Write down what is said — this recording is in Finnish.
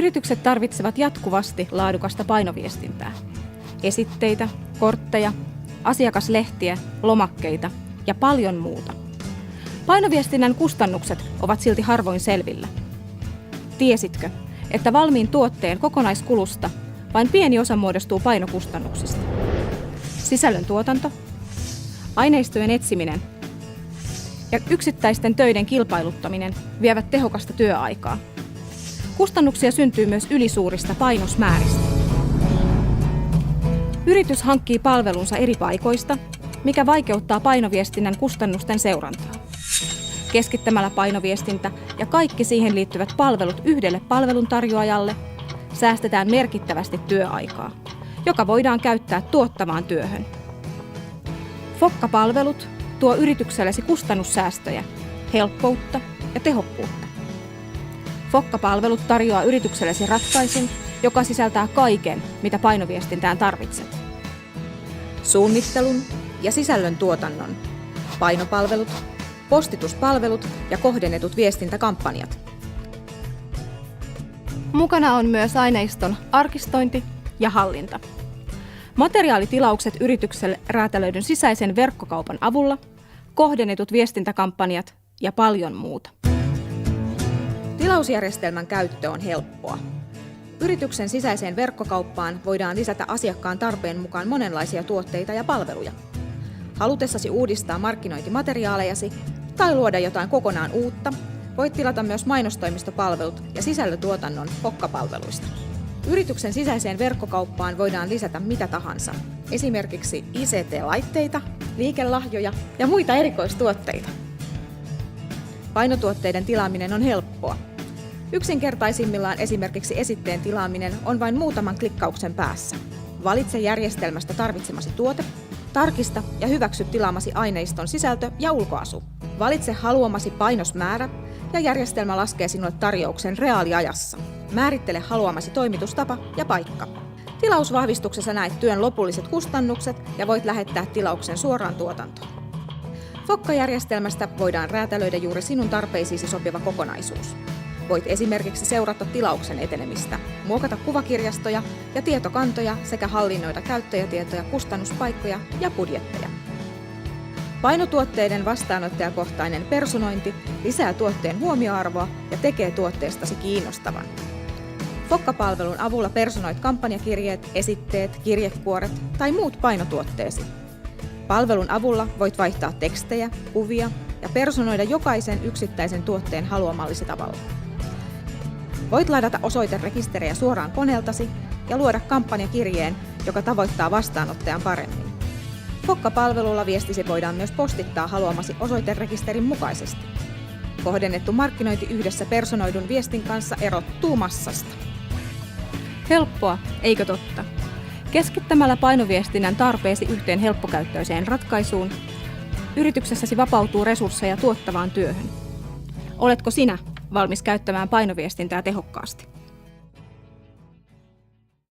Yritykset tarvitsevat jatkuvasti laadukasta painoviestintää. Esitteitä, kortteja, asiakaslehtiä, lomakkeita ja paljon muuta. Painoviestinnän kustannukset ovat silti harvoin selvillä. Tiesitkö, että valmiin tuotteen kokonaiskulusta vain pieni osa muodostuu painokustannuksista? Sisällön tuotanto, aineistojen etsiminen ja yksittäisten töiden kilpailuttaminen vievät tehokasta työaikaa. Kustannuksia syntyy myös ylisuurista painosmääristä. Yritys hankkii palvelunsa eri paikoista, mikä vaikeuttaa painoviestinnän kustannusten seurantaa. Keskittämällä painoviestintä ja kaikki siihen liittyvät palvelut yhdelle palveluntarjoajalle säästetään merkittävästi työaikaa, joka voidaan käyttää tuottavaan työhön. Fokka-palvelut tuo yrityksellesi kustannussäästöjä, helppoutta ja tehokkuutta. Fokka-palvelut tarjoaa yrityksellesi ratkaisun, joka sisältää kaiken, mitä painoviestintään tarvitset. Suunnittelun ja sisällön tuotannon, painopalvelut, postituspalvelut ja kohdennetut viestintäkampanjat. Mukana on myös aineiston arkistointi ja hallinta. Materiaalitilaukset yritykselle räätälöidyn sisäisen verkkokaupan avulla, kohdennetut viestintäkampanjat ja paljon muuta. Tilausjärjestelmän käyttö on helppoa. Yrityksen sisäiseen verkkokauppaan voidaan lisätä asiakkaan tarpeen mukaan monenlaisia tuotteita ja palveluja. Halutessasi uudistaa markkinointimateriaalejasi tai luoda jotain kokonaan uutta, voit tilata myös mainostoimistopalvelut ja sisällötuotannon Fokka-palveluista. Yrityksen sisäiseen verkkokauppaan voidaan lisätä mitä tahansa, esimerkiksi ICT-laitteita, liikelahjoja ja muita erikoistuotteita. Painotuotteiden tilaaminen on helppoa. Yksinkertaisimmillaan esimerkiksi esitteen tilaaminen on vain muutaman klikkauksen päässä. Valitse järjestelmästä tarvitsemasi tuote, tarkista ja hyväksy tilaamasi aineiston sisältö ja ulkoasu. Valitse haluamasi painosmäärä ja järjestelmä laskee sinulle tarjouksen reaaliajassa. Määrittele haluamasi toimitustapa ja paikka. Tilausvahvistuksessa näet työn lopulliset kustannukset ja voit lähettää tilauksen suoraan tuotantoon. Fokka-järjestelmästä voidaan räätälöidä juuri sinun tarpeisiisi sopiva kokonaisuus. Voit esimerkiksi seurata tilauksen etenemistä, muokata kuvakirjastoja ja tietokantoja sekä hallinnoida käyttäjätietoja, kustannuspaikkoja ja budjetteja. Painotuotteiden vastaanottajakohtainen personointi lisää tuotteen huomioarvoa ja tekee tuotteestasi kiinnostavan. Fokka-palvelun avulla personoit kampanjakirjeet, esitteet, kirjekuoret tai muut painotuotteesi. Palvelun avulla voit vaihtaa tekstejä, kuvia ja personoida jokaisen yksittäisen tuotteen haluamallasi tavalla. Voit ladata osoiterekisterejä suoraan koneeltasi ja luoda kampanjakirjeen, joka tavoittaa vastaanottajan paremmin. Fokka-palvelulla viestisi voidaan myös postittaa haluamasi osoiterekisterin mukaisesti. Kohdennettu markkinointi yhdessä personoidun viestin kanssa erottuu massasta. Helppoa, eikö totta? Keskittämällä painoviestinnän tarpeesi yhteen helppokäyttöiseen ratkaisuun, yrityksessäsi vapautuu resursseja tuottavaan työhön. Oletko sinä valmis käyttämään painoviestintää tehokkaasti?